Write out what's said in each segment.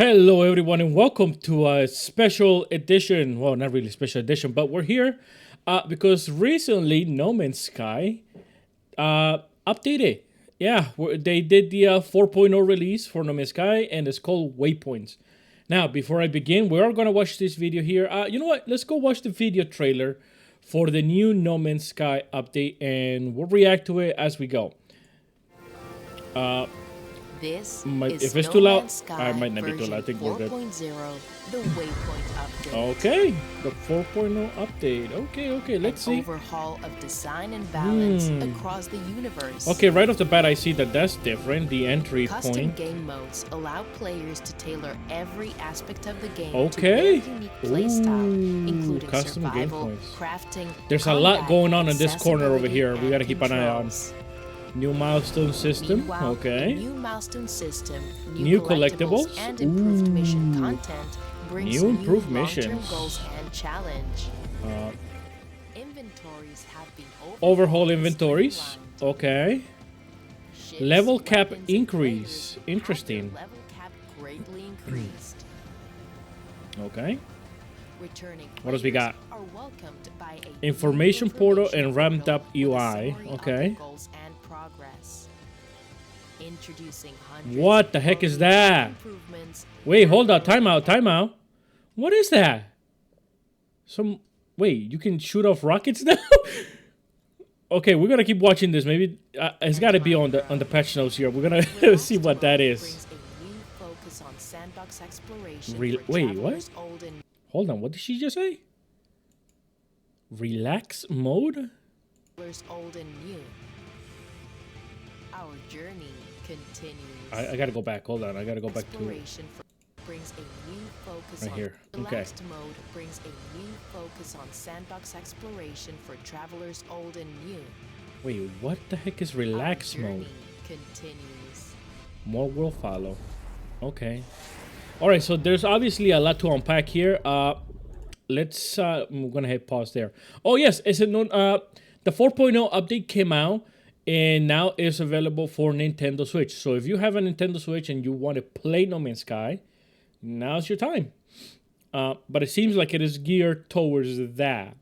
Hello, everyone, and welcome to a special edition. Well, not really special edition, but we're here because recently NoMan'sSky updated. Yeah, they did the 4.0 release for NoMan'sSky, and it's called Waypoints. Now, before I begin, we are going to watch this video here. You know what? Let's go watch the video trailer for the new NoMan'sSky update, and we'll react to it as we go. This If is it's too loud, NoMan'sSky I might not be too loud. I think we're good. 4.0, the Waypoint update. Okay, the 4.0 update. Okay, let's see. Overhaul of design and balance across the universe. Okay, right off the bat, I see that that's different. The entry Custom point. game modes allow players to tailor every aspect of the game Okay. to their unique playstyle, including custom game survival, points. crafting, There's a lot combat, going on in this corner over accessibility, here. We and gotta keep an eye on. controls. New milestone system. Meanwhile, Okay. the new milestone system, New collectibles, collectibles. and improved mission content brings New improved long-term missions. goals and challenge. Uh, Inventories have been overhaul and inventories. streamlined. Okay. Ships, Level cap weapons, and increase. players have their Interesting. level cap greatly increased. Okay. Returning What else we got? players are welcomed by a new Information portal and information ramped portal up with a UI. summary of Okay. the goals and progress. Introducing hundreds What the of heck is quality that? improvements. Wait, hold up. Time out. What is that? Wait, you can shoot off rockets now? Okay, we're gonna keep watching this. Maybe it's got to be on the patch notes here. We're gonna see what that is. Brings a new focus on sandbox exploration Wait, for what? travelers old and Hold on. What did she just say? Relax mode? travelers old and new. Our journey continues. I gotta go back. Hold on. I gotta go back to Exploration brings a new focus Right on here. Okay. relaxed mode brings a new focus on sandbox exploration for travelers old and new. Wait, what the heck is relax Our journey mode? continues. More will follow. Okay. All right, so there's obviously a lot to unpack here. Let's I'm gonna hit pause there. Oh yes, is it known the 4.0 update came out and now it's available for Nintendo Switch. So if you have a Nintendo Switch and you want to play No Man's Sky, now's your time. But it seems like it is geared towards that.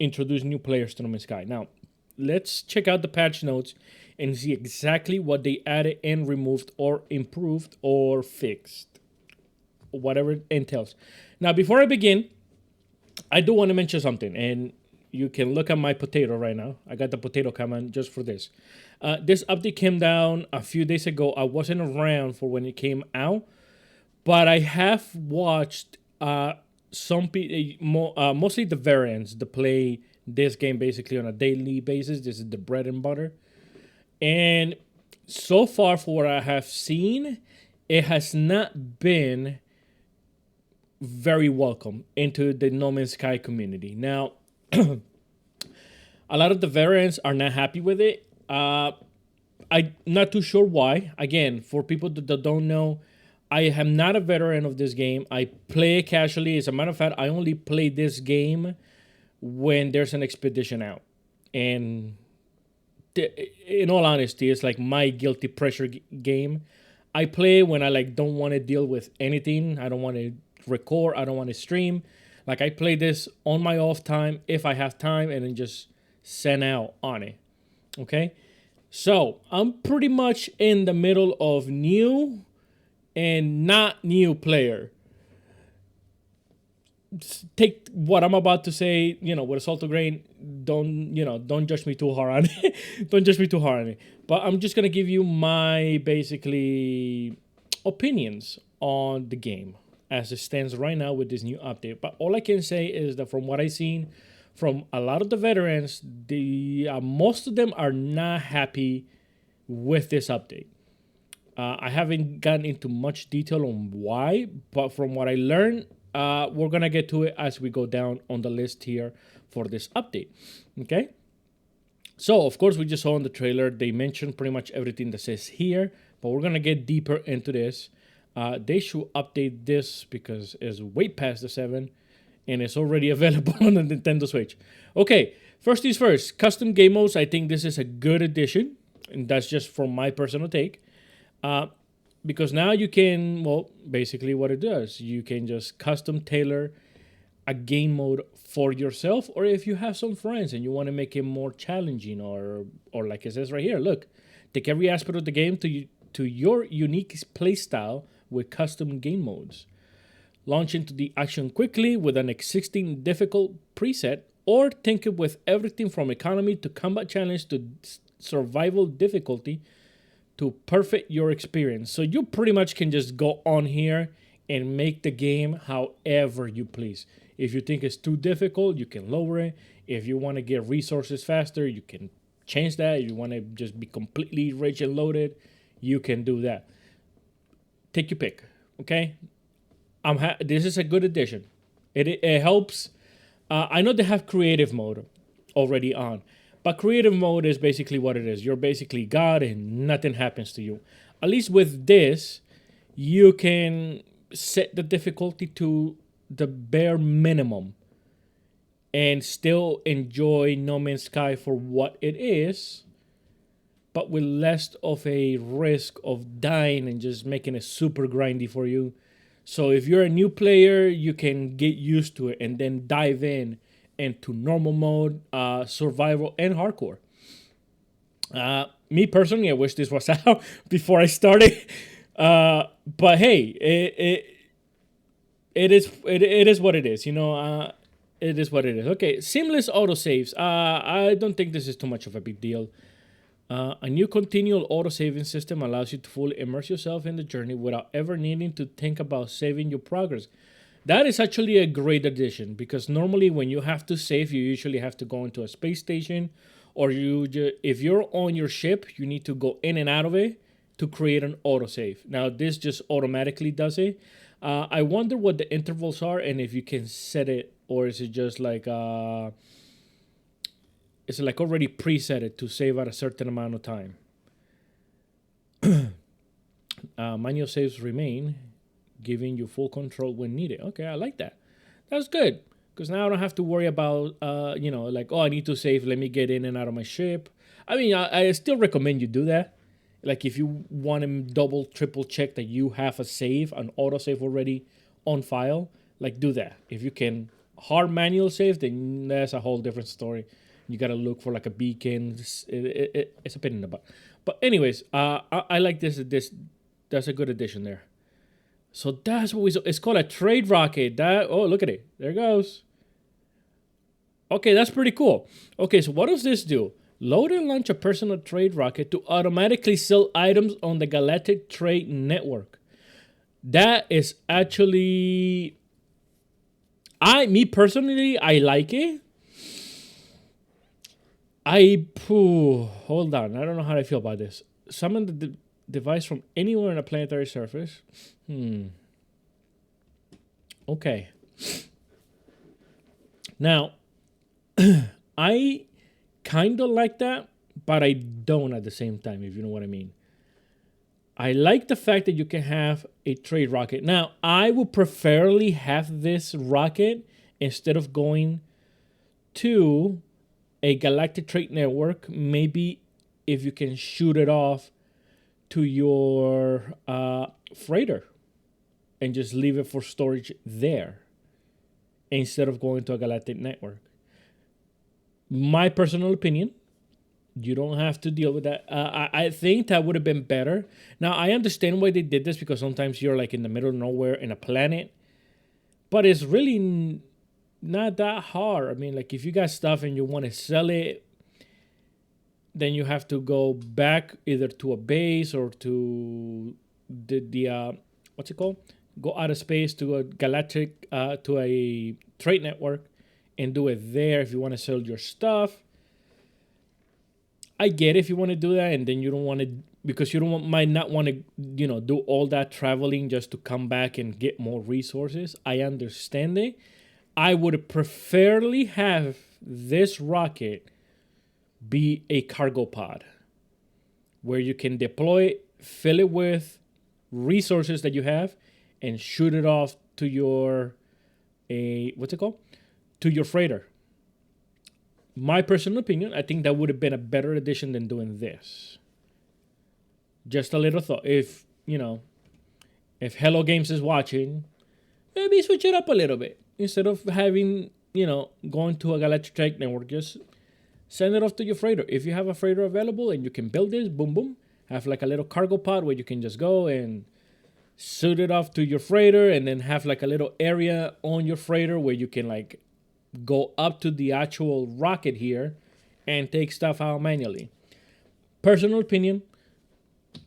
Introduce new players to No Man's Sky. Now, let's check out the patch notes and see exactly what they added and removed or improved or fixed. Whatever it entails. Now, before I begin, I do want to mention something. And you can look at my potato right now. I got the potato coming just for this. This update came down a few days ago. I wasn't around for when it came out. But I have watched some people, mostly the variants, that play this game basically on a daily basis. This is the bread and butter. And so far, for what I have seen, it has not been very welcome into the No Man's Sky community. Now, a lot of the variants are not happy with it. I'm not too sure why. Again, for people that don't know, I am not a veteran of this game. I play it casually. As a matter of fact, I only play this game when there's an expedition out. And in all honesty, it's like my guilty pleasure game. I play when I don't want to deal with anything. I don't want to record. I don't want to stream. Like, I play this on my off time if I have time and then just send out on it. Okay? So, I'm pretty much in the middle of new and not new player. Take what I'm about to say, with a salt of grain. Don't judge me too hard on it. Don't judge me too hard on it. But I'm just gonna give you my basically opinions on the game as it stands right now with this new update. But all I can say is that from what I've seen from a lot of the veterans, most of them are not happy with this update. I haven't gotten into much detail on why, but from what I learned, we're going to get to it as we go down on the list here for this update. Okay? So, of course, we just saw in the trailer, they mentioned pretty much everything that says here, but we're going to get deeper into this. They should update this because it's way past the 7 and it's already available on the Nintendo Switch. Okay, first things first, custom game modes. I think this is a good addition, and that's just from my personal take. because now you can, well, basically what it does, you can just custom tailor a game mode for yourself, or if you have some friends and you want to make it more challenging, or like it says right here, look, take every aspect of the game to your unique play style with custom game modes. Launch into the action quickly with an existing difficult preset, or tinker with everything from economy to combat challenge to survival difficulty to perfect your experience. So you pretty much can just go on here and make the game however you please. If you think it's too difficult, you can lower it. If you want to get resources faster, you can change that. If you want to just be completely rich and loaded, you can do that. Take your pick, okay? This is a good addition. It helps. I know they have creative mode already on, but creative mode is basically what it is. You're basically God and nothing happens to you. At least with this, you can set the difficulty to the bare minimum and still enjoy No Man's Sky for what it is, but with less of a risk of dying and just making it super grindy for you. So if you're a new player, you can get used to it and then dive in into normal mode, survival, and hardcore. Me personally, I wish this was out before I started. But hey, it is what it is. You know, it is what it is. Okay, seamless autosaves. I don't think this is too much of a big deal. A new continual auto-saving system allows you to fully immerse yourself in the journey without ever needing to think about saving your progress. That is actually a great addition, because normally when you have to save, you usually have to go into a space station, or if you're on your ship, you need to go in and out of it to create an autosave. Now this just automatically does it. I wonder what the intervals are and if you can set it, or is it just like it's like already preset it to save at a certain amount of time. Manual saves remain, giving you full control when needed. Okay, I like that. That's good, because now I don't have to worry about, like, oh, I need to save. Let me get in and out of my ship. I mean, I still recommend you do that. Like, if you want to double, triple check that you have a save, an auto save already on file, like, do that. If you can hard manual save, then that's a whole different story. You gotta look for like a beacon. It's a pain in the butt. But anyways, I like this. That's a good addition there. So that's what we saw. It's called a trade rocket. Look at it. There it goes. Okay, that's pretty cool. Okay, so what does this do? Load and launch a personal trade rocket to automatically sell items on the Galactic Trade Network. That is actually, me personally, I like it. Hold on. I don't know how I feel about this. Summon the device from anywhere on a planetary surface. Okay. Now, I kind of like that, but I don't at the same time, if you know what I mean. I like the fact that you can have a trade rocket. Now, I would preferably have this rocket instead of going to a Galactic Trade Network. Maybe if you can shoot it off to your freighter and just leave it for storage there instead of going to a Galactic Network. My personal opinion, you don't have to deal with that. I think that would have been better. Now, I understand why they did this, because sometimes you're like in the middle of nowhere in a planet, but it's really not that hard. I mean, like, if you got stuff and you want to sell it, then you have to go back either to a base or to the what's it called? Go out of space to a galactic, to a trade network and do it there if you want to sell your stuff. I get it if you want to do that, and then you don't want to, because you might not want to, do all that traveling just to come back and get more resources. I understand it. I would preferably have this rocket be a cargo pod where you can deploy, fill it with resources that you have, and shoot it off to your to your freighter. My personal opinion, I think that would have been a better addition than doing this. Just a little thought. If If Hello Games is watching, maybe switch it up a little bit. Instead of having, going to a Galactic Trade network, just send it off to your freighter. If you have a freighter available and you can build this, boom, boom, have like a little cargo pod where you can just go and suit it off to your freighter, and then have like a little area on your freighter where you can like go up to the actual rocket here and take stuff out manually. Personal opinion,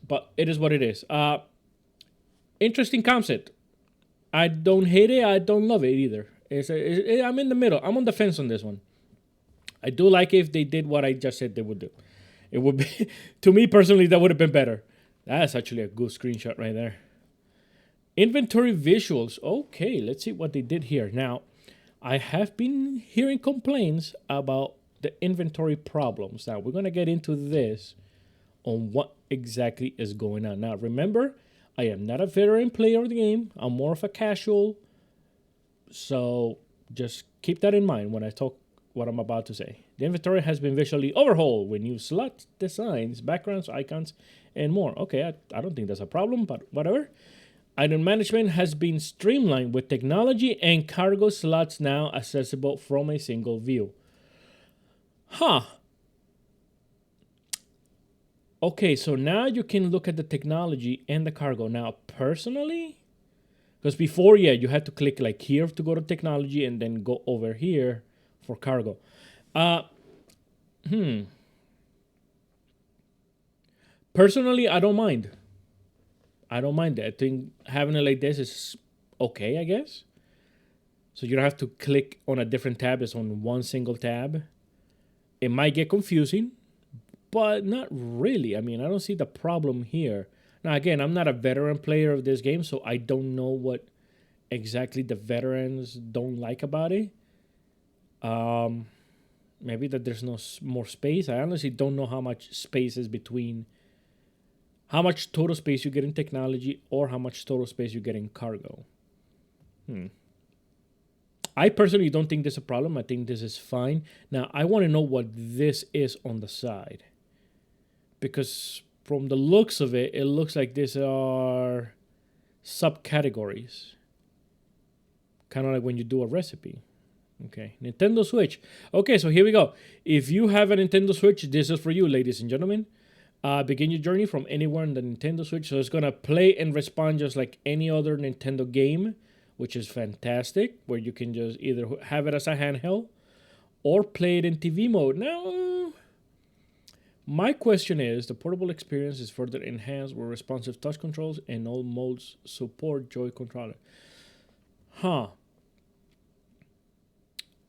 but it is what it is. Interesting concept. I don't hate it. I don't love it either. I'm in the middle. I'm on the fence on this one. I do like it if they did what I just said they would do. It would be, to me personally, that would have been better. That's actually a good screenshot right there. Inventory visuals. Okay, let's see what they did here. Now, I have been hearing complaints about the inventory problems. Now, we're going to get into this on what exactly is going on. Now, remember, I am not a veteran player of the game. I'm more of a casual. So just keep that in mind when I talk what I'm about to say. The inventory has been visually overhauled with new slots, designs, backgrounds, icons, and more. Okay, I don't think that's a problem, but whatever. Item management has been streamlined with technology and cargo slots now accessible from a single view. Huh. Okay, so now you can look at the technology and the cargo. Now, personally, because before, yeah, you had to click like here to go to technology and then go over here for cargo. Personally, I don't mind. I don't mind it. I think having it like this is okay, I guess. So you don't have to click on a different tab. It's on one single tab. It might get confusing, but not really. I mean, I don't see the problem here. Now, again, I'm not a veteran player of this game, so I don't know what exactly the veterans don't like about it. Maybe that there's no more space. I honestly don't know how much space is between how much total space you get in technology or how much total space you get in cargo. I personally don't think this is a problem. I think this is fine. Now, I want to know what this is on the side. Because from the looks of it, it looks like these are subcategories. Kind of like when you do a recipe. Okay, Nintendo Switch. Okay, so here we go. If you have a Nintendo Switch, this is for you, ladies and gentlemen. Begin your journey from anywhere on the Nintendo Switch. So it's going to play and respond just like any other Nintendo game, which is fantastic, where you can just either have it as a handheld or play it in TV mode. Now, my question is, the portable experience is further enhanced with responsive touch controls and all modes support Joy controller. Huh.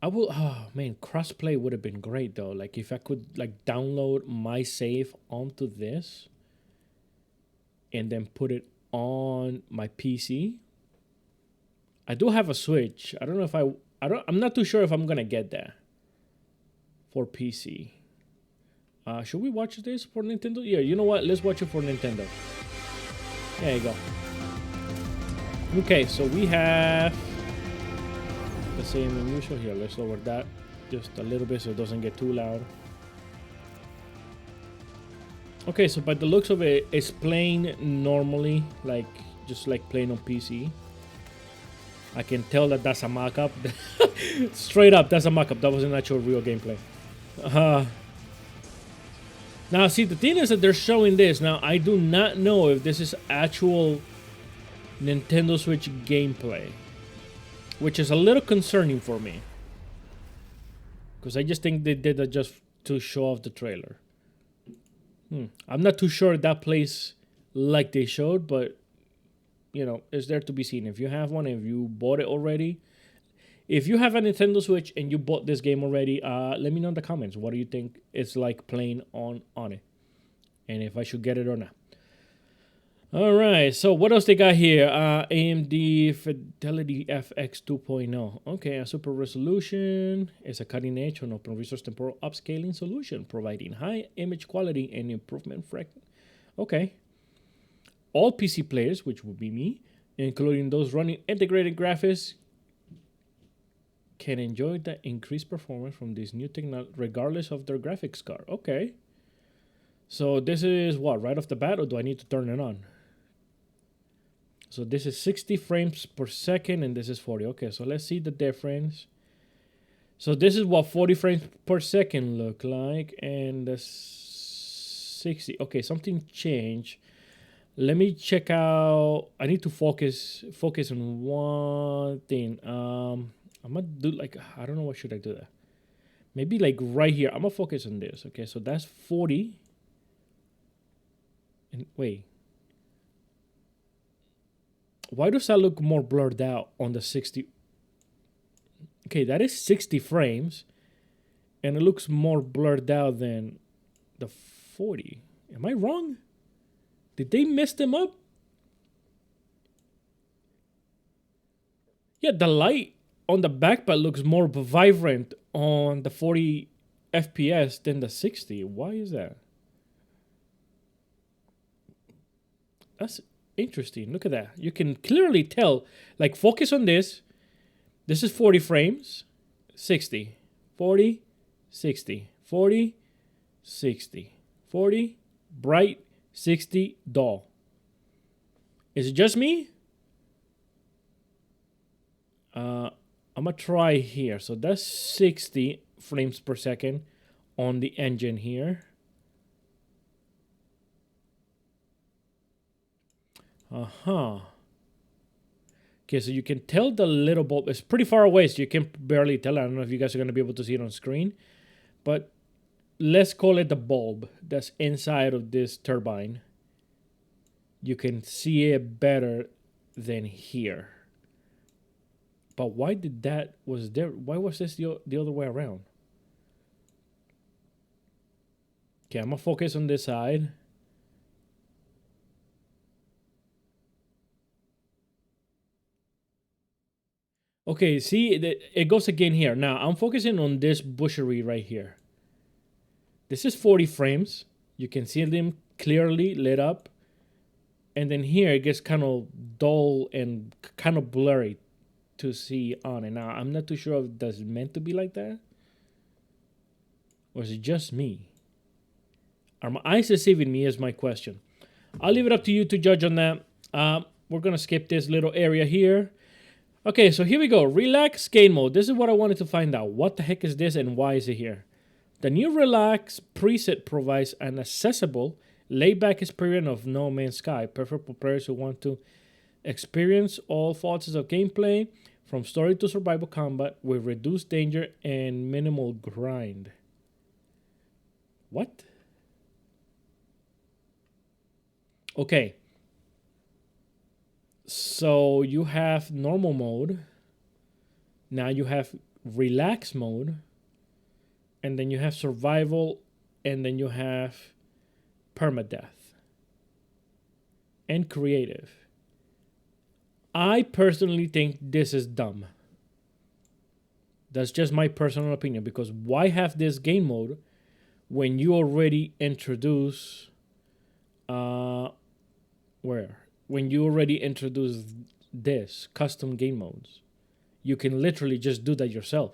I will, oh man, crossplay would have been great though. Like if I could like download my save onto this and then put it on my PC. I do have a Switch. I don't know if I'm not too sure if I'm gonna get that for PC. Should we watch this for Nintendo? Yeah, you know what? Let's watch it for Nintendo. There you go. Okay, so we have the same as usual here. Let's lower that just a little bit so it doesn't get too loud. Okay, so by the looks of it, it's playing normally, like just like playing on PC. I can tell that that's a mock-up. Straight up, that's a mock-up. That wasn't actual real gameplay. Now, see, the thing is that they're showing this. Now, I do not know if this is actual Nintendo Switch gameplay, which is a little concerning for me. Because I just think they did that just to show off the trailer. I'm not too sure that plays like they showed, but, you know, it's there to be seen. If you have one, if you bought it already, if you have a Nintendo Switch and you bought this game already, let me know in the comments. What do you think it's like playing on it? And if I should get it or not. All right, so what else they got here? AMD Fidelity FX 2.0. Okay, a super resolution. It's a cutting edge on open resource temporal upscaling solution, providing high image quality and improvement. Okay. All PC players, which would be me, including those running integrated graphics, can enjoy the increased performance from this new technology regardless of their graphics card. Okay. So this is what, right off the bat, or do I need to turn it on? So this is 60 frames per second and this is 40. Okay, so let's see the difference. So this is what 40 frames per second look like, and the 60. Okay, something changed. Let me check out. I need to focus on one thing. I'm gonna do like, I don't know, what should I do there? Maybe like right here. I'm gonna focus on this. Okay, so that's 40. And wait, why does that look more blurred out on the 60? Okay, that is 60 frames, and it looks more blurred out than the 40. Am I wrong? Did they mess them up? Yeah, the light on the backpack looks more vibrant on the 40 FPS than the 60. Why is that? That's interesting. Look at that. You can clearly tell. Like, focus on this. This is 40 frames. 60. 40. 60. 40. 60. 40. Bright. 60. Dull. Is it just me? I'm gonna try here. So that's 60 frames per second on the engine here. Okay, so you can tell the little bulb is pretty far away, so you can barely tell. I don't know if you guys are gonna be able to see it on screen, but let's call it the bulb that's inside of this turbine. You can see it better than here. But why did that was there? Why was this the other way around? Okay, I'm gonna focus on this side. Okay, see, it goes again here. Now, I'm focusing on this bushery right here. This is 40 frames. You can see them clearly lit up. And then here, it gets kind of dull and kind of blurry to see on it. Now, I'm not too sure if that's meant to be like that. Or is it just me? Are my eyes deceiving me is my question. I'll leave it up to you to judge on that. We're going to skip this little area here. Okay, so here we go. Relax game mode. This is what I wanted to find out. What the heck is this and why is it here? The new Relax preset provides an accessible, laid-back experience of No Man's Sky, perfect for players who want to experience all phases of gameplay, from story to survival combat, with reduced danger and minimal grind. What? Okay. So you have normal mode. Now you have relax mode. And then you have survival. And then you have permadeath. And creative. I personally think this is dumb. That's just my personal opinion. Because why have this game mode when you already introduce... When you already introduce this custom game modes, you can literally just do that yourself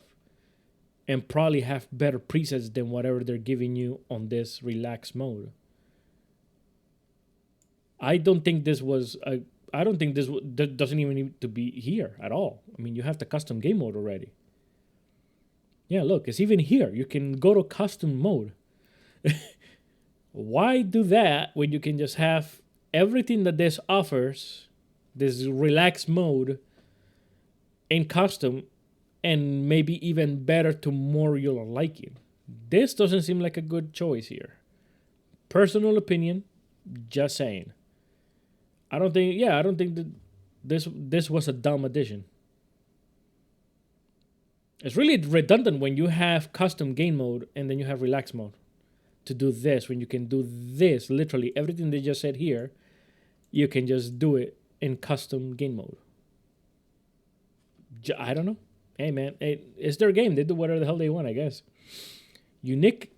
and probably have better presets than whatever they're giving you on this relax mode. I don't think this was I don't think this doesn't even need to be here at all. I mean, you have the custom game mode already. Yeah, look, it's even here. You can go to custom mode. Why do that when you can just have everything that this offers, this relaxed mode, in custom, and maybe even better to more your liking? This doesn't seem like a good choice here. Personal opinion, just saying. I don't think that this was a dumb addition. It's really redundant when you have custom game mode and then you have relax mode to do this, when you can do this, literally everything they just said here. You can just do it in custom game mode. I don't know. Hey, man, it's their game. They do whatever the hell they want, I guess. Unique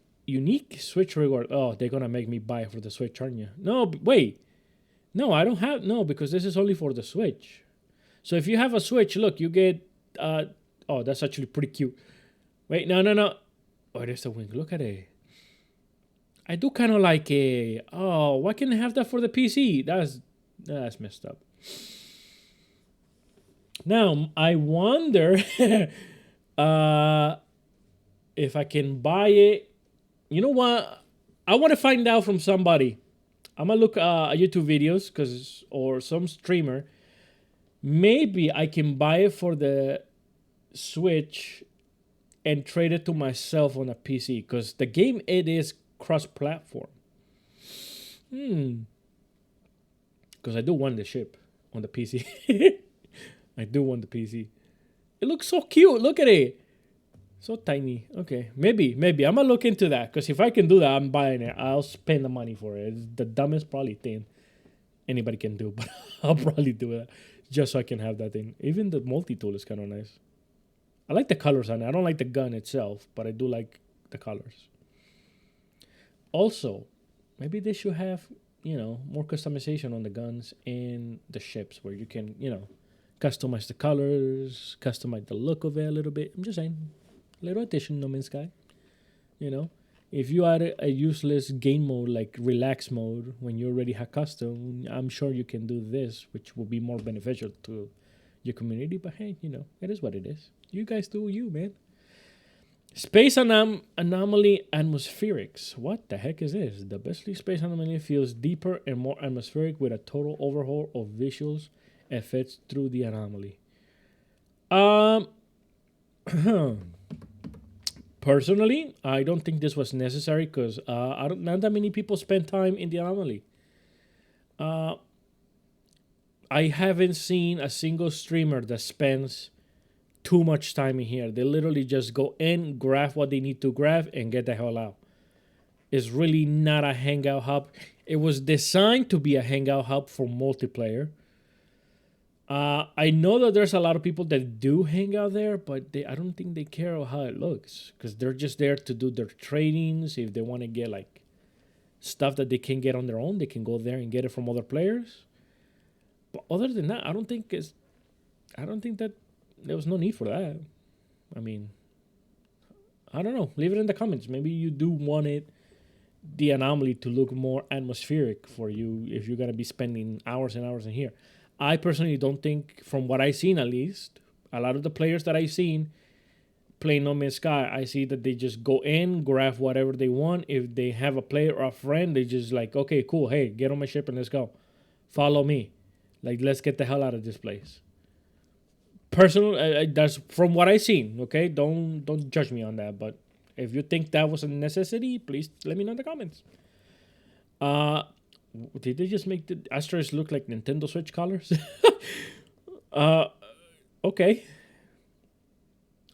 Switch reward. Oh, they're going to make me buy it for the Switch, aren't you? No, wait. No, I don't have... No, because this is only for the Switch. So if you have a Switch, look, you get... oh, that's actually pretty cute. Wait, no. Oh, there's the wing. Look at it. I do kind of like it. Oh, why can't I have that for the PC? That's messed up. Now I wonder uh, if I can buy it. You know what? I want to find out from somebody. I'm gonna look at YouTube videos, cause or some streamer. Maybe I can buy it for the Switch and trade it to myself on a PC, because the game it is cross-platform. Because I do want the ship on the PC. I do want the PC. It looks so cute. Look at it. So tiny. Okay, maybe I'm gonna look into that, because if I can do that, I'm buying it. I'll spend the money for it. It's the dumbest probably thing anybody can do, but I'll probably do that just so I can have that thing. Even the multi tool is kind of nice. I like the colors on it. I don't like the gun itself, but I do like the colors. Also, maybe they should have, more customization on the guns and the ships, where you can, customize the colors, customize the look of it a little bit. I'm just saying, little addition, No Man's Sky. You know, if you add a useless game mode like relax mode when you already have custom, I'm sure you can do this, which will be more beneficial to your community. But hey, it is what it is. You guys do you, man. Space anomaly atmospherics. What the heck is this? The Besley space anomaly feels deeper and more atmospheric with a total overhaul of visuals effects through the anomaly. Um, Personally, I don't think this was necessary, because not that many people spend time in the anomaly. I haven't seen a single streamer that spends too much time in here. They literally just go in, grab what they need to grab, and get the hell out. It's really not a hangout hub. It was designed to be a hangout hub for multiplayer. I know that there's a lot of people that do hang out there, but I don't think they care how it looks, because they're just there to do their trainings. If they want to get like stuff that they can get on their own, they can go there and get it from other players. But other than that, I don't think that there was no need for that. I mean, I don't know. Leave it in the comments. Maybe you do want the anomaly to look more atmospheric for you if you're gonna be spending hours and hours in here. I personally don't think, from what I've seen at least, a lot of the players that I've seen playing No Man's Sky, I see that they just go in, grab whatever they want. If they have a player or a friend, they just like, okay, cool, hey, get on my ship and let's go. Follow me. Like, let's get the hell out of this place. Personal, that's from what I've seen. Okay, don't judge me on that. But if you think that was a necessity, please let me know in the comments. Did they just make the Asteroids look like Nintendo Switch colors? Okay.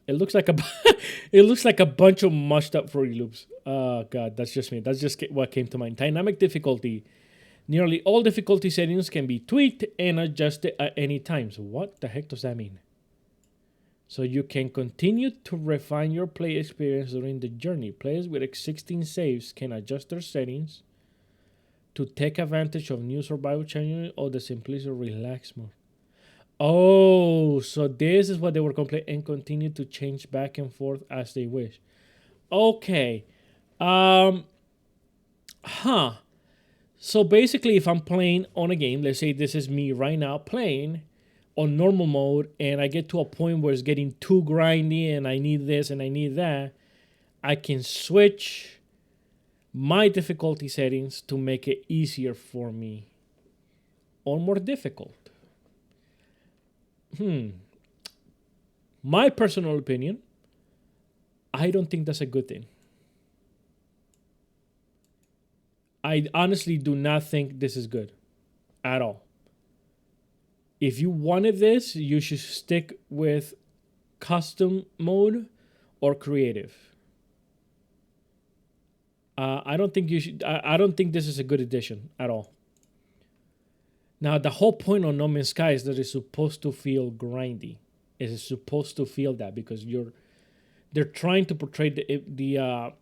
It looks like a it looks like a bunch of mushed up Fruity Loops. Oh god, that's just me. That's just what came to mind. Dynamic difficulty. Nearly all difficulty settings can be tweaked and adjusted at any time. So what the heck does that mean? So you can continue to refine your play experience during the journey. Players with existing saves can adjust their settings to take advantage of new survival challenges or the simplicity relax mode. Oh, so this is what they were complaining, and continue to change back and forth as they wish. Okay. So basically, if I'm playing on a game, let's say this is me right now playing on normal mode, and I get to a point where it's getting too grindy and I need this and I need that, I can switch my difficulty settings to make it easier for me or more difficult. My personal opinion, I don't think that's a good thing. I honestly do not think this is good at all. If you wanted this, you should stick with custom mode or creative. I don't think you should. I don't think this is a good addition at all. Now, the whole point on No Man's Sky is that it's supposed to feel grindy. It is supposed to feel that, because they're trying to portray the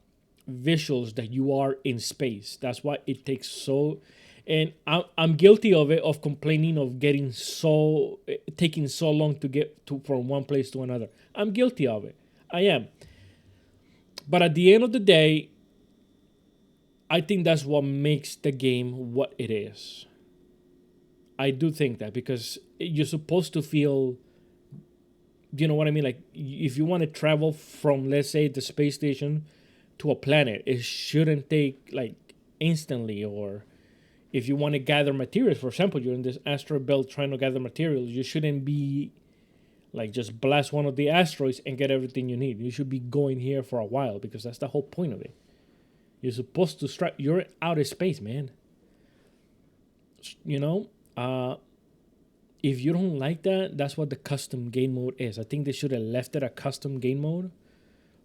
visuals that you are in space. That's why it takes so. And I'm guilty of it, of complaining of taking so long to get from one place to another. I'm guilty of it. I am. But at the end of the day, I think that's what makes the game what it is. I do think that, because you're supposed to feel Do you know what I mean? Like, if you want to travel from, let's say, the space station to a planet, it shouldn't take like instantly. Or if you want to gather materials, for example, you're in this asteroid belt trying to gather materials, you shouldn't be like just blast one of the asteroids and get everything you need. You should be going here for a while, because that's the whole point of it. You're supposed to strike. You're out of space, man. You know, if you don't like that, that's what the custom game mode is. I think they should have left it a custom game mode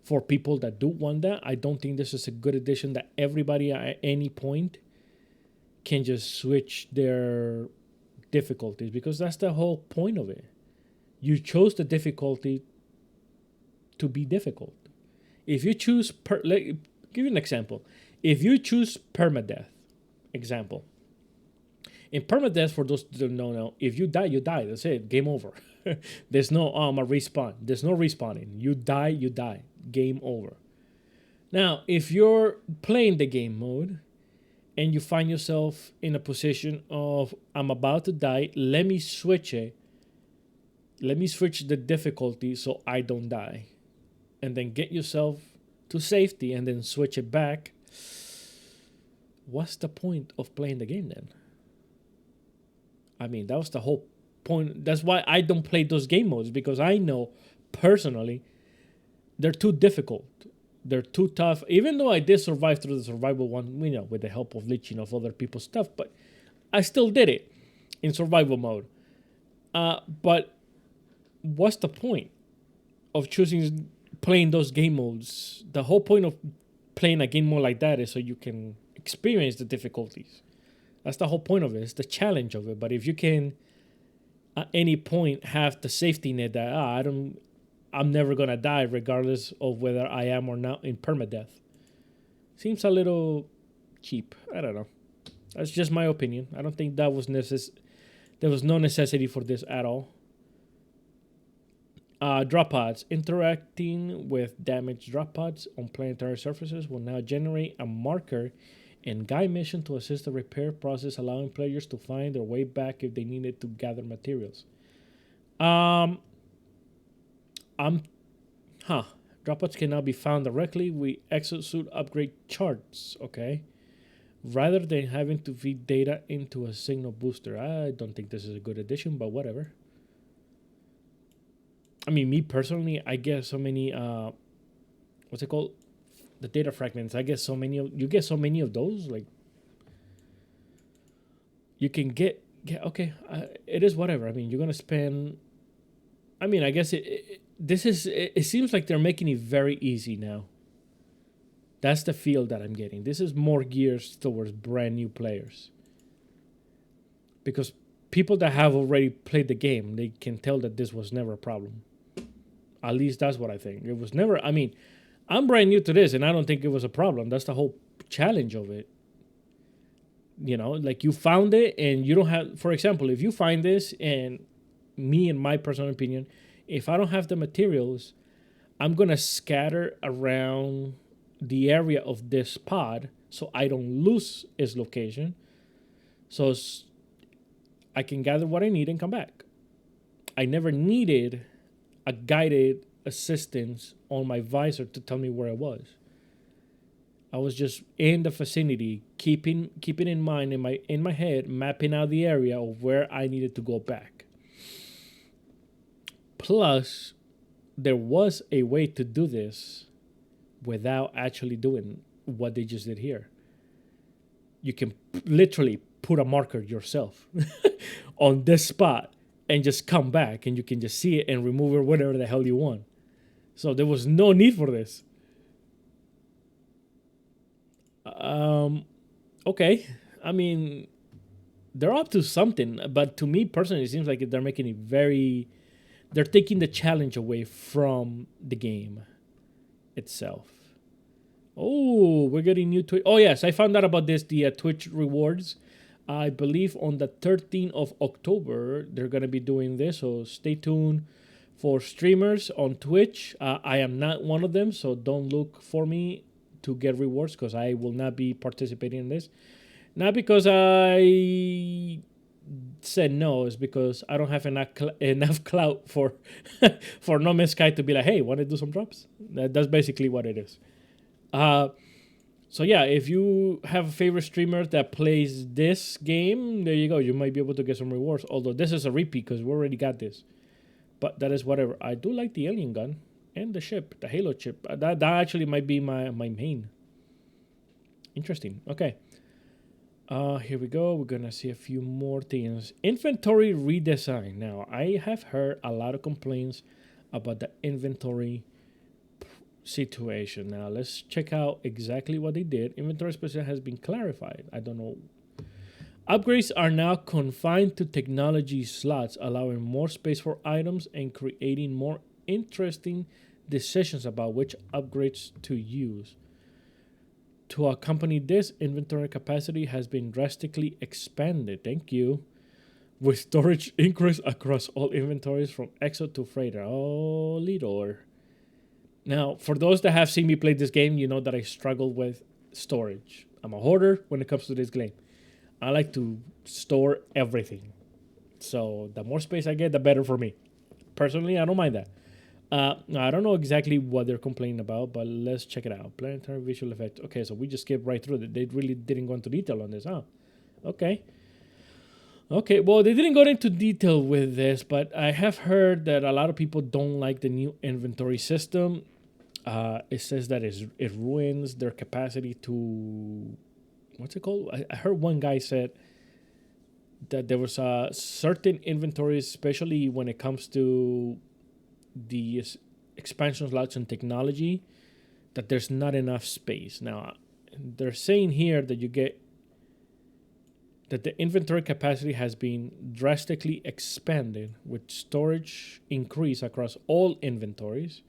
for people that do want that. I don't think this is a good addition that everybody at any point can just switch their difficulties, because that's the whole point of it. You chose the difficulty to be difficult. If you choose, give you an example. If you choose permadeath, example. In permadeath, for those that don't know, if you die, you die. That's it. Game over. There's no a respawn. There's no respawning. You die, you die. Game over. Now, if you're playing the game mode and you find yourself in a position of, I'm about to die, let me switch it. Let me switch the difficulty so I don't die. And then get yourself to safety and then switch it back. What's the point of playing the game then? I mean, that was the whole point. That's why I don't play those game modes, because I know personally they're too difficult. They're too tough. Even though I did survive through the survival one, with the help of leeching of other people's stuff, but I still did it in survival mode. But what's the point of playing those game modes? The whole point of playing a game mode like that is so you can experience the difficulties. That's the whole point of it. It's the challenge of it. But if you can, at any point, have the safety net that I'm never gonna die, regardless of whether I am or not in permadeath, seems a little cheap. I don't know. That's just my opinion. I don't think that was there was no necessity for this at all. Drop pods. Interacting with damaged drop pods on planetary surfaces will now generate a marker and guide mission to assist the repair process, allowing players to find their way back if they needed to gather materials. Drop pods can now be found directly with exosuit upgrade charts. Okay. Rather than having to feed data into a signal booster. I don't think this is a good addition, but whatever. I mean, me personally, I get so many, what's it called? The data fragments. I get so many, you get so many of those. Like, you can get okay, it is whatever. I mean, you're going to spend, I mean, I guess it seems like they're making it very easy now. That's the feel that I'm getting. This is more geared towards brand new players. Because people that have already played the game, they can tell that this was never a problem. At least that's what I think. It was never, I mean, I'm brand new to this and I don't think it was a problem. That's the whole challenge of it. Like, you found it and you don't have, for example, if you find this, and me, in my personal opinion, if I don't have the materials, I'm going to scatter around the area of this pod so I don't lose its location. So I can gather what I need and come back. I never needed a guided assistance on my visor to tell me where I was. I was just in the vicinity, keeping in mind in my head, mapping out the area of where I needed to go back. Plus, there was a way to do this without actually doing what they just did here. You can literally put a marker yourself on this spot and just come back, and you can just see it and remove it whatever the hell you want. So there was no need for this. Okay. I mean, they're up to something, but to me personally, it seems like they're making it they're taking the challenge away from the game itself. Oh, we're getting new Twitch. Oh, yes, I found out about this, the Twitch rewards. I believe on the 13th of October, they're going to be doing this. So stay tuned for streamers on Twitch. I am not one of them, so don't look for me to get rewards, because I will not be participating in this. Not because I said no is because I don't have enough clout for for No Man's Sky to be like, hey, want to do some drops? That's basically what it is. Uh, so yeah, if you have a favorite streamer that plays this game, there you go. You might be able to get some rewards. Although this is a repeat because we already got this. But that is whatever. I do like the alien gun and the ship, the Halo chip. That actually might be my main. Interesting. Okay. Here we go. We're gonna see a few more things. Inventory redesign. Now, I have heard a lot of complaints about the inventory situation. Now, let's check out exactly what they did. Inventory specification has been clarified. I don't know. Upgrades are now confined to technology slots, allowing more space for items and creating more interesting decisions about which upgrades to use. To accompany this, inventory capacity has been drastically expanded. Thank you. With storage increase across all inventories from Exo to Freighter. Oh, Lidor. Now, for those that have seen me play this game, you know that I struggle with storage. I'm a hoarder when it comes to this game. I like to store everything. So the more space I get, the better for me. Personally, I don't mind that. I don't know exactly what they're complaining about, but let's check it out. Planetary visual effects. Okay, so we just skipped right through it. They really didn't go into detail on this, huh? Okay. Okay, well, they didn't go into detail with this, but I have heard that a lot of people don't like the new inventory system. It says that it ruins their capacity to... What's it called? I heard one guy said that there was a certain inventories, especially when it comes to the expansion slots and technology, that there's not enough space. Now, they're saying here that that the inventory capacity has been drastically expanded with storage increase across all inventories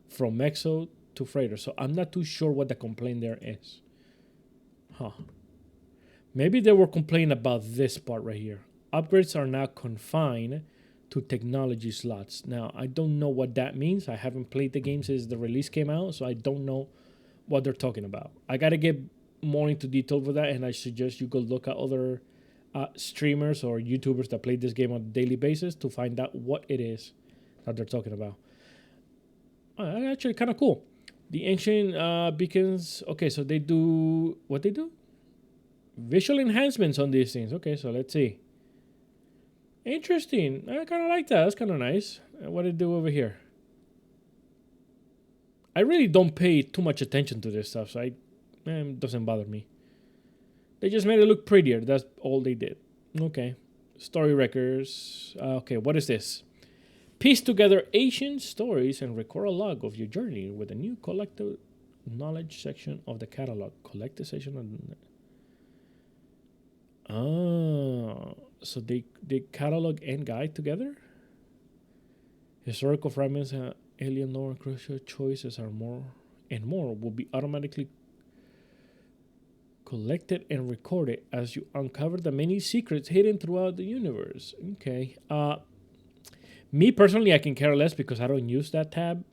from Exo to Freighter. So I'm not too sure what the complaint there is. Huh. Maybe they were complaining about this part right here. Upgrades are now confined to technology slots. Now, I don't know what that means. I haven't played the game since the release came out, so I don't know what they're talking about. I got to get more into detail with that, and I suggest you go look at other streamers or YouTubers that play this game on a daily basis to find out what it is that they're talking about. Actually, kind of cool. The ancient beacons. Okay, so they do what they do? Visual enhancements on these things. Okay, so let's see. Interesting. I kind of like that. That's kind of nice. What did they do over here? I really don't pay too much attention to this stuff, so it doesn't bother me. They just made it look prettier. That's all they did. Okay. Story records. Okay, what is this? Piece together ancient stories and record a log of your journey with a new collective knowledge section of the catalog. Collective section of... So they catalog and guide together? Historical fragments, alien lore, crucial choices are more and more will be automatically collected and recorded as you uncover the many secrets hidden throughout the universe. Okay. Me personally, I can care less because I don't use that tab.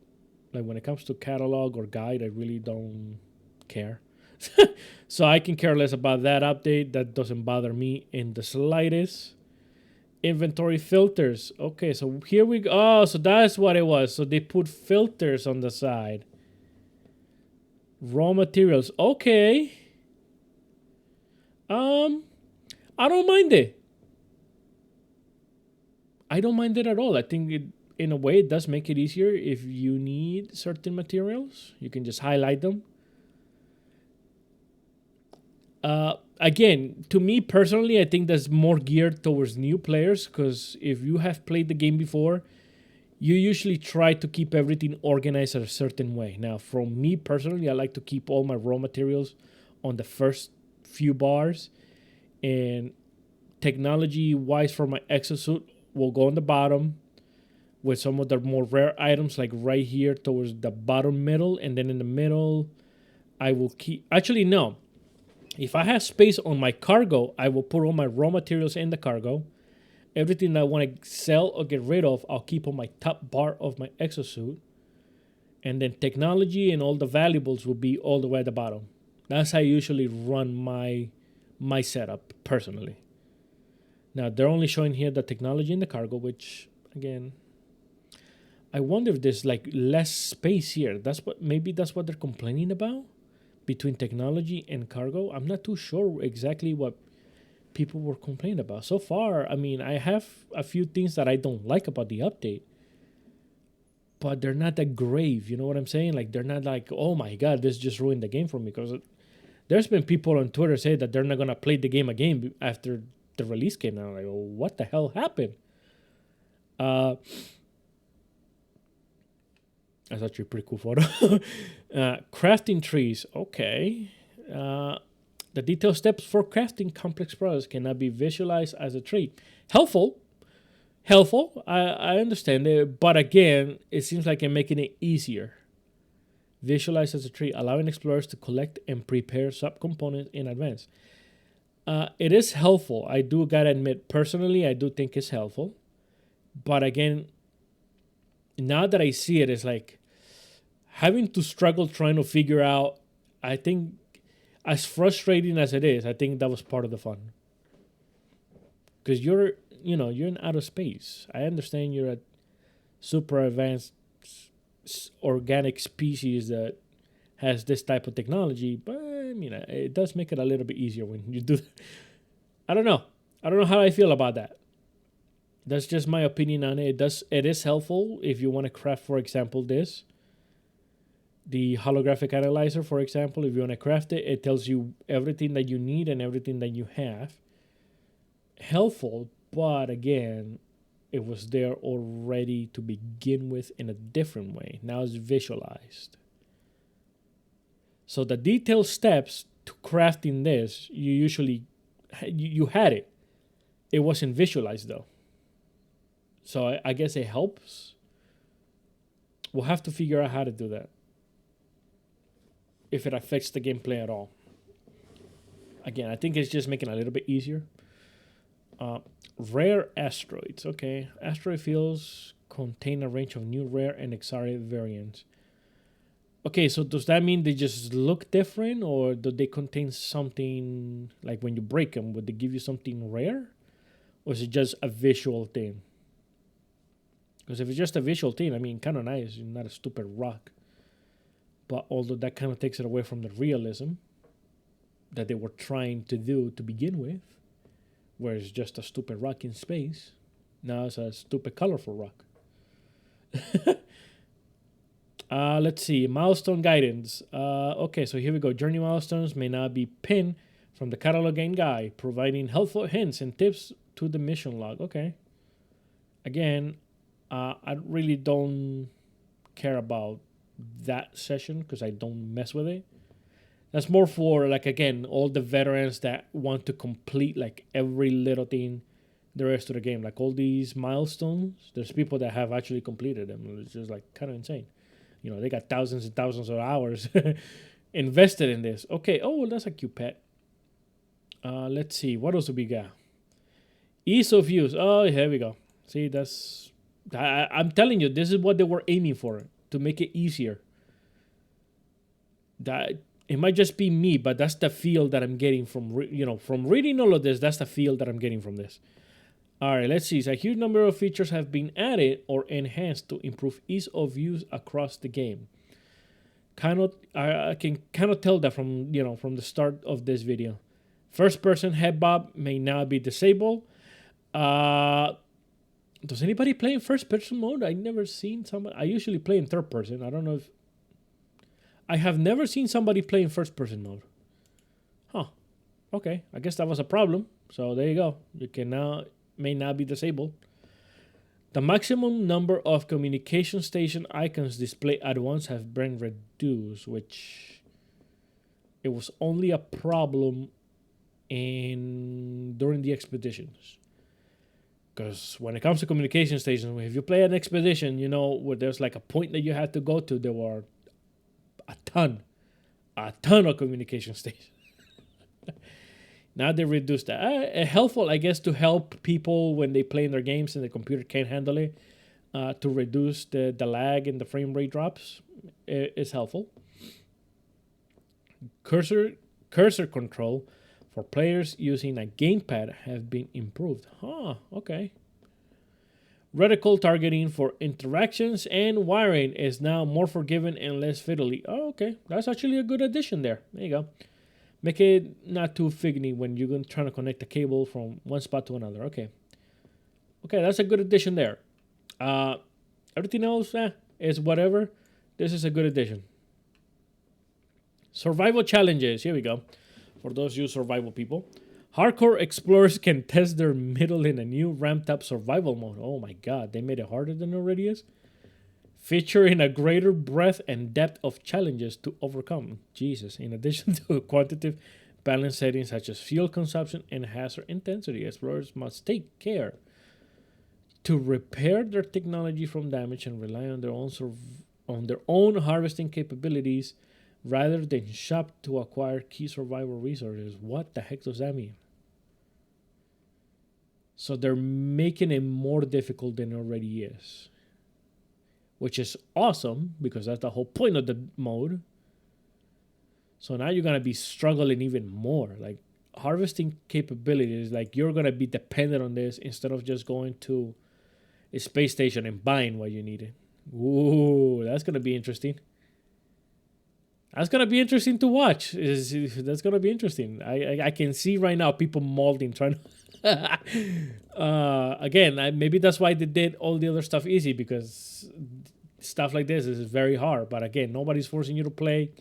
Like when it comes to catalog or guide, I really don't care. So I can care less about that update. That doesn't bother me in the slightest. Inventory filters. Okay, so here we go. Oh, so that's what it was. So they put filters on the side. Raw materials. Okay. I don't mind it. I don't mind it at all. I think it, in a way, it does make it easier if you need certain materials. You can just highlight them. Again, to me personally, I think that's more geared towards new players because if you have played the game before, you usually try to keep everything organized a certain way. Now, for me personally, I like to keep all my raw materials on the first few bars, and technology-wise for my exosuit will go on the bottom with some of the more rare items like right here towards the bottom middle, and then in the middle, I will keep... Actually, no. If I have space on my cargo, I will put all my raw materials in the cargo. Everything that I want to sell or get rid of, I'll keep on my top bar of my exosuit. And then technology and all the valuables will be all the way at the bottom. That's how I usually run my setup personally. Now they're only showing here the technology in the cargo, which again, I wonder if there's like less space here. Maybe that's what they're complaining about between technology and cargo. I'm not too sure exactly what people were complaining about. So far, I mean, I have a few things that I don't like about the update, but they're not that grave. You know what I'm saying? Like they're not like, oh my god, this just ruined the game for me. Because there's been people on Twitter say that they're not gonna play the game again after the release came out. Like, well, what the hell happened? That's actually a pretty cool photo. Crafting trees, okay. The detailed steps for crafting complex products cannot be visualized as a tree. Helpful. I understand it, but again, it seems like I'm making it easier. Visualize as a tree, allowing explorers to collect and prepare subcomponents in advance. It is helpful. I do gotta admit, personally, I do think it's helpful. But again, now that I see it, it's like having to struggle trying to figure out. I think, as frustrating as it is, I think that was part of the fun. Because you're in outer space. I understand you're a super advanced organic species that has this type of technology, but I mean, it does make it a little bit easier when you do. I don't know how I feel about that. That's just my opinion on it. It is helpful if you want to craft, for example, the holographic analyzer, for example. If you want to craft it, it tells you everything that you need and everything that you have. Helpful, but again, it was there already to begin with in a different way. Now it's visualized. So the detailed steps to crafting this, you had it. It wasn't visualized though. So I guess it helps. We'll have to figure out how to do that, if it affects the gameplay at all. Again, I think it's just making it a little bit easier. Rare asteroids. Okay. Asteroid Feels contain a range of new rare and exotic variants. Okay, so does that mean they just look different, or do they contain something, like when you break them, would they give you something rare? Or is it just a visual thing? Because if it's just a visual thing, I mean, kind of nice. You're not a stupid rock. But although that kind of takes it away from the realism that they were trying to do to begin with, where it's just a stupid rock in space, now it's a stupid colorful rock. Let's see. Milestone guidance. Okay, so here we go. Journey milestones may not be pinned from the catalog and guide, providing helpful hints and tips to the mission log. Okay. Again, I really don't care about that session because I don't mess with it. That's more for, like, again, all the veterans that want to complete like every little thing there is to the game. Like all these milestones, there's people that have actually completed them. It's just like kind of insane. You know, they got thousands and thousands of hours invested in this. Okay. Oh, well, that's a cute pet. Let's see. What else do we got? Ease of use. Oh, here we go. See, I'm telling you, this is what they were aiming for, to make it easier. That it might just be me, but that's the feel that I'm getting from reading all of this. That's the feel that I'm getting from this. All right, let's see. So a huge number of features have been added or enhanced to improve ease of use across the game. I can kind of tell that from the start of this video. First person head bob may now be disabled. Does anybody play in first person mode? I never seen somebody. I usually play in third person. I don't know if I have never seen somebody play in first person mode. Huh. Okay. I guess that was a problem. So there you go. You may now be disabled. The maximum number of communication station icons displayed at once have been reduced, which it was only a problem during the expeditions. Because when it comes to communication stations, if you play an expedition, where there's like a point that you have to go to, there were a ton of communication stations. Now they reduced that. Helpful, I guess, to help people when they play in their games and the computer can't handle it, to reduce the lag and the frame rate drops is helpful. Cursor control for players using a gamepad have been improved. Huh, okay. Reticle targeting for interactions and wiring is now more forgiving and less fiddly. Oh, okay. That's actually a good addition there. There you go. Make it not too figgy when you're trying to connect the cable from one spot to another. Okay. Okay, that's a good addition there. Everything else is whatever. This is a good addition. Survival challenges. Here we go. For those you survival people. Hardcore explorers can test their middle in a new ramped up survival mode. Oh my god, they made it harder than it already is. Featuring a greater breadth and depth of challenges to overcome. Jesus. In addition to quantitative balance settings such as fuel consumption and hazard intensity, explorers must take care to repair their technology from damage and rely on their own harvesting capabilities rather than shop to acquire key survival resources. What the heck does that mean? So they're making it more difficult than it already is, which is awesome because that's the whole point of the mode. So now you're gonna be struggling even more. Like harvesting capabilities, like you're gonna be dependent on this instead of just going to a space station and buying what you needed. Ooh, that's gonna be interesting. That's gonna be interesting to watch. That's gonna be interesting. I can see right now people molding, trying to. Again, maybe that's why they did all the other stuff easy, because stuff like this is very hard. But again, nobody's forcing you to play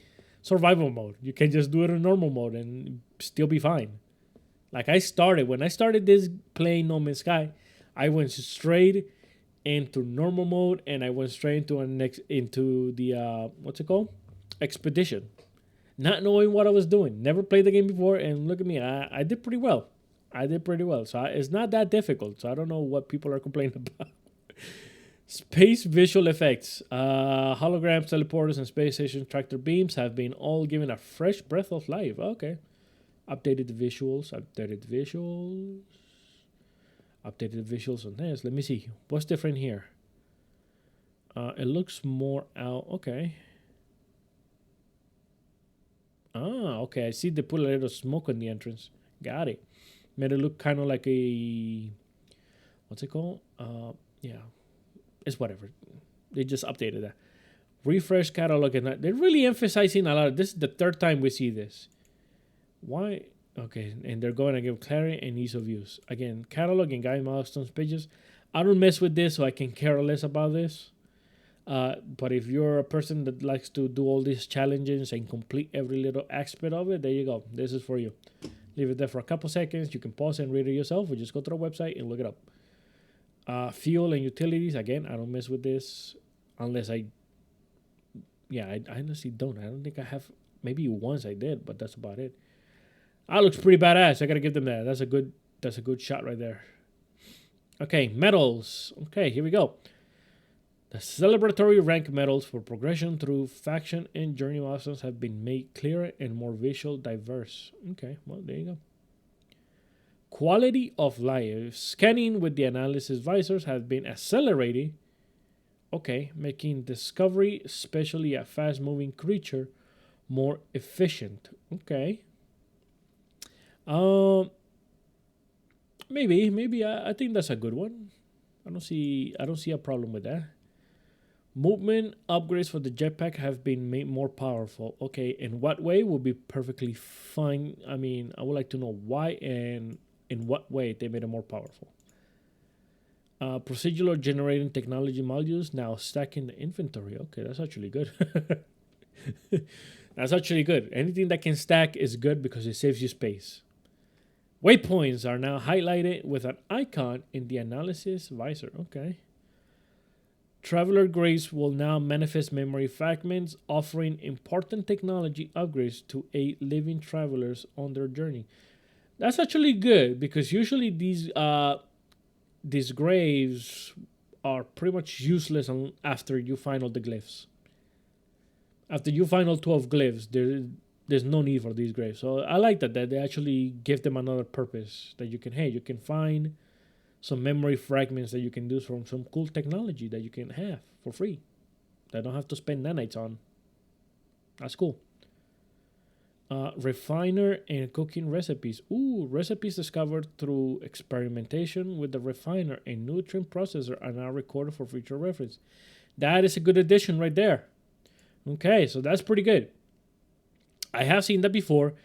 survival mode. You can just do it in normal mode and still be fine. Like when I started this playing NoMan'sSky, I went straight into normal mode and I went straight into the what's it called? Expedition. Not knowing what I was doing. Never played the game before, and look at me. I did pretty well. So it's not that difficult. So I don't know what people are complaining about. Space visual effects. Holograms, teleporters, and space station tractor beams have been all given a fresh breath of life. Okay. Updated visuals on this. Let me see. What's different here? It looks more out. Okay. Okay. I see they put a little smoke on the entrance. Got it. Made it look kind of like a... What's it called? Yeah. It's whatever. They just updated that. Refresh catalog. And they're really emphasizing a lot. This is the third time we see this. Why? Okay. And they're going to give clarity and ease of use. Again, catalog and guide milestones pages. I don't mess with this, so I can care less about this. But if you're a person that likes to do all these challenges and complete every little aspect of it, there you go. This is for you. Leave it there for a couple seconds. You can pause and read it yourself, or just go to the website and look it up. Fuel and utilities. Again, I don't mess with this unless I honestly don't. I don't think I have. Maybe once I did, but that's about it. That looks pretty badass. I gotta give them that. That's a good shot right there. Okay, medals. Okay, here we go. The celebratory rank medals for progression through faction and journey milestones have been made clearer and more visual diverse. Okay, well, there you go. Quality of life. Scanning with the analysis visors has been accelerated. Okay, making discovery, especially a fast-moving creature, more efficient. Okay. Maybe I think that's a good one. I don't see a problem with that. Movement upgrades for the jetpack have been made more powerful. Okay, in what way will be perfectly fine. I mean, I would like to know why and in what way they made it more powerful. Procedural generating technology modules now stack in the inventory. Okay, that's actually good. That's actually good. Anything that can stack is good because it saves you space. Waypoints are now highlighted with an icon in the analysis visor. Okay. Traveler graves will now manifest memory fragments, offering important technology upgrades to aid living travelers on their journey. That's actually good because usually these graves are pretty much useless after you find all the glyphs. After you find all 12 glyphs, there's no need for these graves. So I like that they actually give them another purpose that you can find some memory fragments that you can do from some cool technology that you can have for free that don't have to spend nanites on. That's cool. Refiner and cooking recipes. Ooh, recipes discovered through experimentation with the refiner and nutrient processor are now recorded for future reference. That is a good addition right there. Okay, so that's pretty good. I have seen that before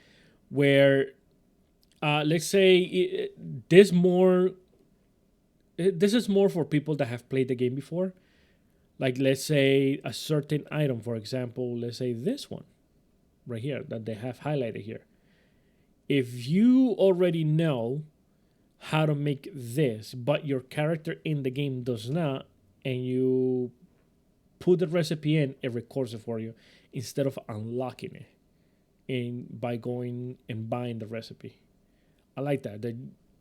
where, let's say, this is more for people that have played the game before. Like, let's say a certain item, for example, let's say this one right here that they have highlighted here. If you already know how to make this, but your character in the game does not, and you put the recipe in, it records it for you instead of unlocking it by going and buying the recipe. I like that.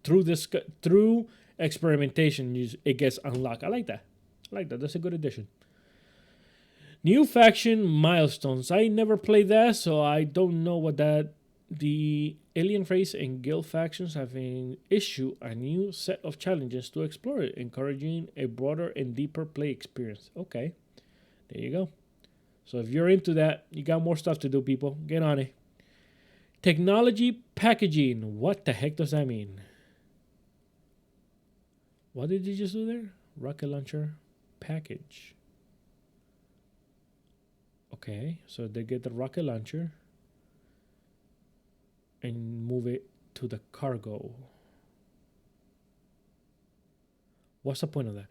Through experimentation, it gets unlocked. I like that. That's a good addition. New faction Milestones. I never played that, so I don't know what that. The alien race and guild factions have issued a new set of challenges to explore it, encouraging a broader and deeper play experience. Okay, there you go. So if you're into that, you got more stuff to do, people. Get on it. Technology packaging. What the heck does that mean? What did you just do there? Rocket launcher package. Okay, so they get the rocket launcher and move it to the cargo. What's the point of that?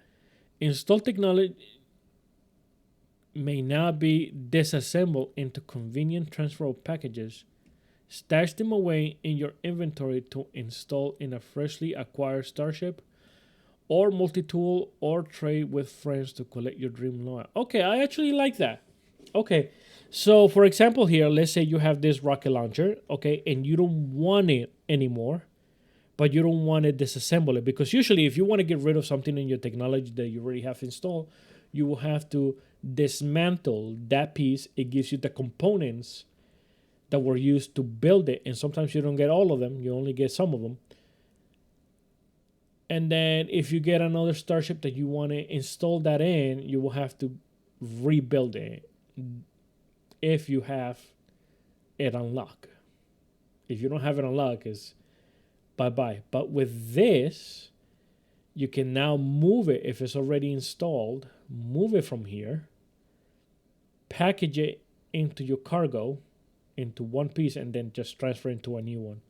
Install technology may now be disassembled into convenient transferable packages. Stash them away in your inventory to install in a freshly acquired starship or multi-tool or trade with friends to collect your dream load. Okay, I actually like that. Okay, so for example here, let's say you have this rocket launcher, okay, and you don't want it anymore, but you don't want to disassemble it, because usually if you want to get rid of something in your technology that you already have installed, you will have to dismantle that piece. It gives you the components that were used to build it, and sometimes you don't get all of them, you only get some of them. And then if you get another starship that you want to install that in, you will have to rebuild it if you have it unlocked. If you don't have it unlocked, it's bye-bye. But with this, you can now move it. If it's already installed, move it from here, package it into your cargo, into one piece, and then just transfer into a new one.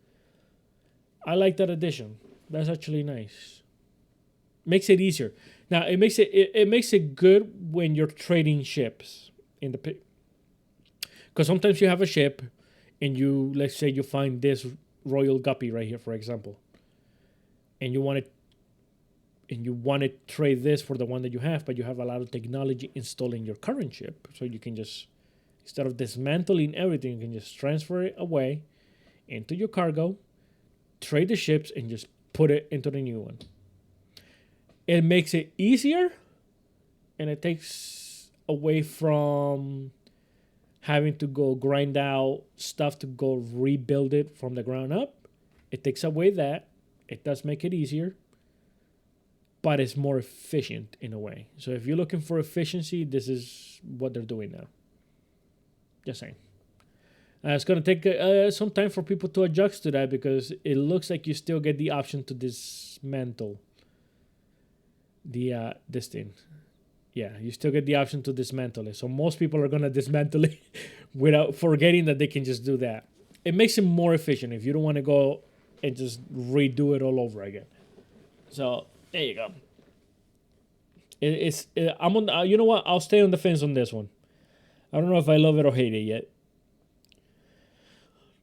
I like that addition. That's actually nice. Makes it easier. Now it makes it good when you're trading ships in the pit, because sometimes you have a ship, and let's say you find this royal guppy right here, for example, and you want to trade this for the one that you have, but you have a lot of technology installed in your current ship, so you can just, instead of dismantling everything, you can just transfer it away into your cargo, trade the ships, and just put it into the new one. It makes it easier, and it takes away from having to go grind out stuff to go rebuild it from the ground up. It takes away that. It does make it easier, but it's more efficient in a way. So if you're looking for efficiency, this is what they're doing now. Just saying. It's going to take some time for people to adjust to that, because it looks like you still get the option to dismantle this thing. Yeah, you still get the option to dismantle it. So most people are going to dismantle it without forgetting that they can just do that. It makes it more efficient if you don't want to go and just redo it all over again. So there you go. I'm on. You know what? I'll stay on the fence on this one. I don't know if I love it or hate it yet.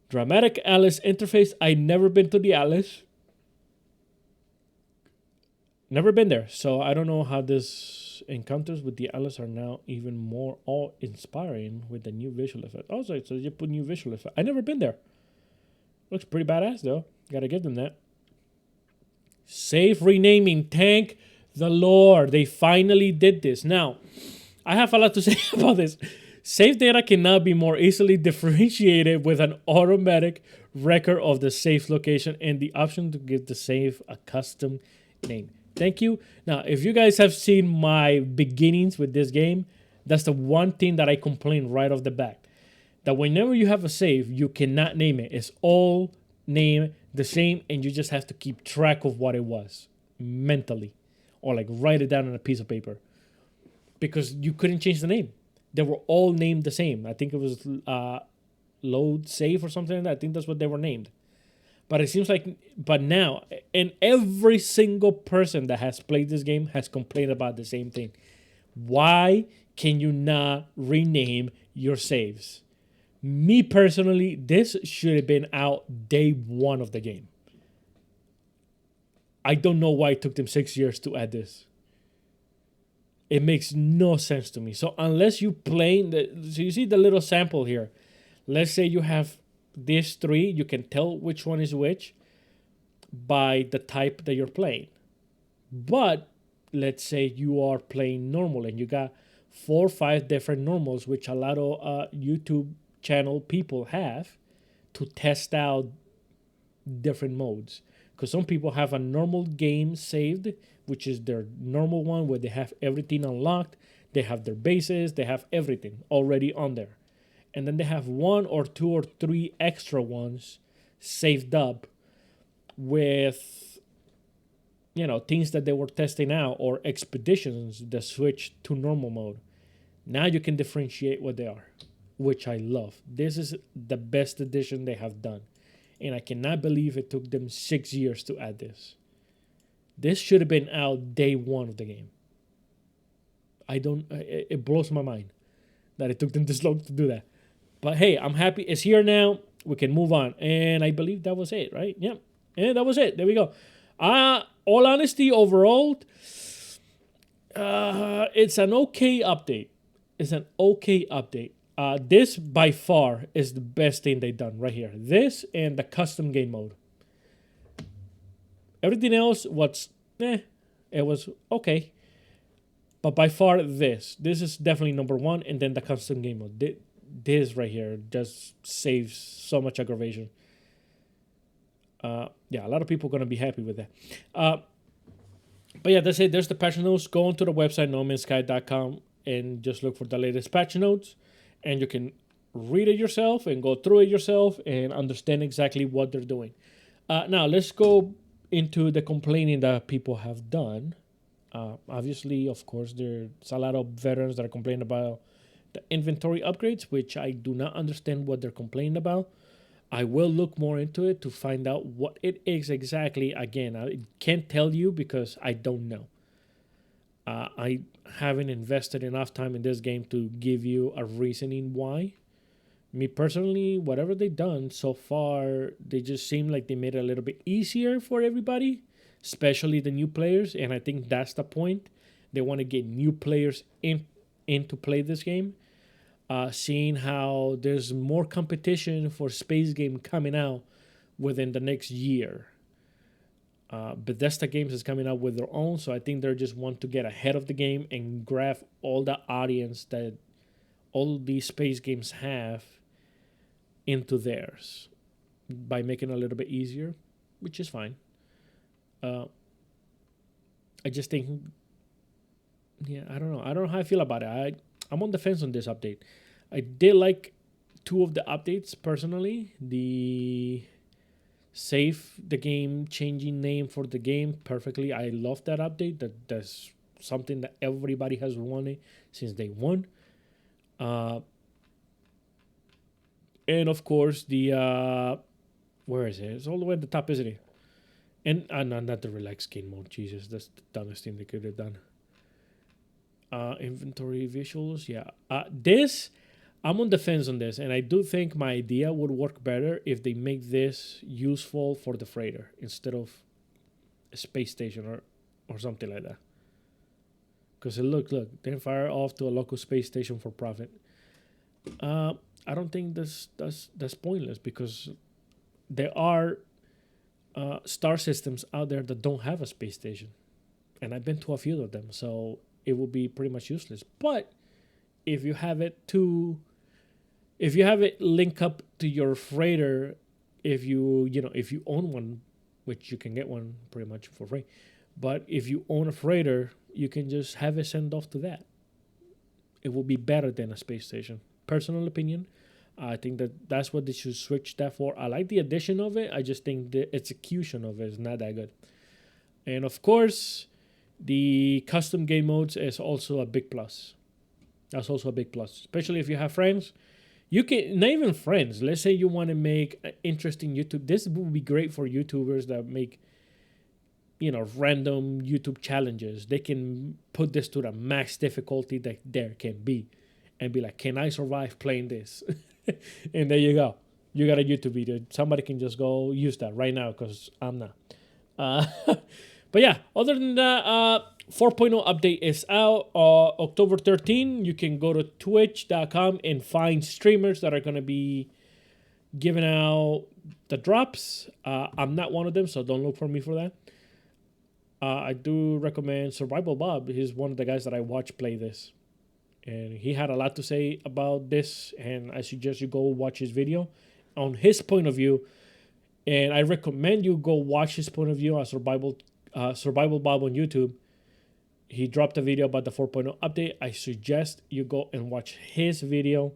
Dramatic Atlas interface. I never been to the Atlas. Never been there, so I don't know how this encounters with the Atlas are now even more awe-inspiring with the new visual effect. Oh, so you put new visual effect. I never been there. Looks pretty badass though. Gotta give them that. Safe renaming. Thank the Lord. They finally did this. Now, I have a lot to say about this. Safe data can now be more easily differentiated with an automatic record of the safe location and the option to give the safe a custom name. Thank you. Now, if you guys have seen my beginnings with this game, that's the one thing that I complain right off the bat. that whenever you have a save, you cannot name it. It's all name the same, and you just have to keep track of what it was mentally, or like write it down on a piece of paper, because you couldn't change the name. They were all named the same. I think it was load save or something like that. I think that's what they were named. But it seems like, but now, and every single person that has played this game has complained about the same thing. Why can you not rename your saves? Me personally, this should have been out day one of the game. I don't know why it took them 6 years to add this. It makes no sense to me. So unless you play, so you see the little sample here. Let's say you have these three, you can tell which one is which by the type that you're playing. But let's say you are playing normal and you got 4 or 5 different normals, which a lot of YouTube channel people have to test out different modes. Because some people have a normal game saved, which is their normal one where they have everything unlocked. They have their bases, they have everything already on there. And then they have 1 or 2 or 3 extra ones saved up with, things that they were testing out, or expeditions that switch to normal mode. Now you can differentiate what they are, which I love. This is the best addition they have done. And I cannot believe it took them 6 years to add this. This should have been out day one of the game. It blows my mind that it took them this long to do that. But hey, I'm happy it's here now. We can move on. And I believe that was it, right? Yep. And that was it. There we go. All honesty, overall, it's an okay update. It's an okay update. This by far is the best thing they've done right here. This and the custom game mode. Everything else it was okay. But by far this is definitely number one, and then the custom game mode. This right here just saves so much aggravation. A lot of people are going to be happy with that. But yeah, that's it. There's the patch notes. Go onto the website, NoMan'sSky.com, and just look for the latest patch notes. And you can read it yourself and go through it yourself and understand exactly what they're doing. Now, let's go into the complaining that people have done. Obviously, of course, there's a lot of veterans that are complaining about the inventory upgrades, which I do not understand what they're complaining about. I will look more into it to find out what it is exactly. Again, I can't tell you because I don't know. I haven't invested enough time in this game to give you a reasoning why. Me personally, whatever they've done so far, they just seem like they made it a little bit easier for everybody, especially the new players. And I think that's the point. They want to get new players in to play this game. Seeing how there's more competition for space game coming out within the next year. Bethesda Games is coming out with their own, so I think they just want to get ahead of the game and grab all the audience that all these space games have into theirs by making it a little bit easier, which is fine. I just think, I don't know. I don't know how I feel about it. I'm on the fence on this update. I did like 2 of the updates personally. The save the game, changing name for the game perfectly. I love that update. That's something that everybody has wanted since day one. And of course the where is it? It's all the way at the top, isn't it? And not the relaxed game mode. Jesus, that's the dumbest thing they could have done. Inventory visuals, this I'm on the fence on this, and I do think my idea would work better if they make this useful for the freighter instead of a space station or something like that. Because look, they fire off to a local space station for profit. I don't think that's pointless, because there are star systems out there that don't have a space station, and I've been to a few of them, so it will be pretty much useless. But if you have it link up to your freighter, if you own one, which you can get one pretty much for free, but if you own a freighter, you can just have it send off to that. It will be better than a space station. Personal opinion. I think that's what they should switch that for. I like the addition of it. I just think the execution of it is not that good. And of course, the custom game modes is also a big plus. That's also a big plus, especially if you have friends. You can, not even friends. Let's say you want to make an interesting YouTube. This would be great for YouTubers that make, random YouTube challenges. They can put this to the max difficulty that there can be, and be like, "Can I survive playing this?" And there you go. You got a YouTube video. Somebody can just go use that right now because I'm not. But yeah, other than that, 4.0 update is out October 13. You can go to twitch.com and find streamers that are going to be giving out the drops. I'm not one of them, so don't look for me for that. I do recommend Survival Bob. He's one of the guys that I watch play this. And he had a lot to say about this, and I suggest you go watch his video on his point of view. And I recommend you go watch his point of view on Survival Bob on YouTube. He dropped a video about the 4.0 update. I suggest you go and watch his video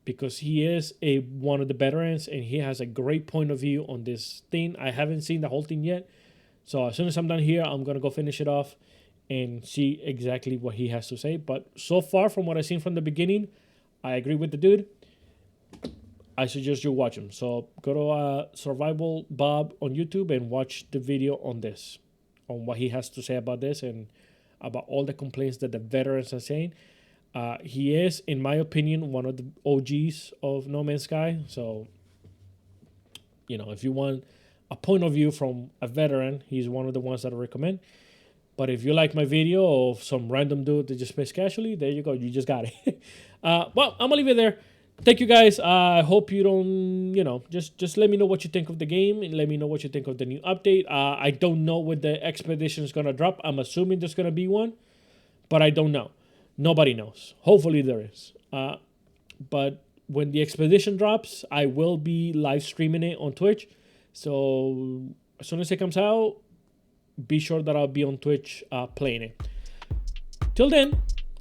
because he is one of the veterans and he has a great point of view on this thing. I haven't seen the whole thing yet. So as soon as I'm done here, I'm going to go finish it off and see exactly what he has to say. But so far, from what I've seen from the beginning, I agree with the dude. I suggest you watch him. So go to Survival Bob on YouTube and watch the video on this, on what he has to say about this and about all the complaints that the veterans are saying. He is, in my opinion, one of the OGs of NoMan'sSky. So, if you want a point of view from a veteran, he's one of the ones that I recommend. But if you like my video of some random dude that just plays casually, there you go. You just got it. Well, I'm going to leave it there. Thank you, guys. I hope you don't, just let me know what you think of the game and let me know what you think of the new update. I don't know when the expedition is going to drop. I'm assuming there's going to be one, but I don't know. Nobody knows. Hopefully there is. But when the expedition drops, I will be live streaming it on Twitch. So as soon as it comes out, be sure that I'll be on Twitch playing it. Till then,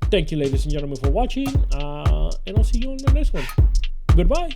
thank you, ladies and gentlemen, for watching. And I'll see you on the next one. Goodbye.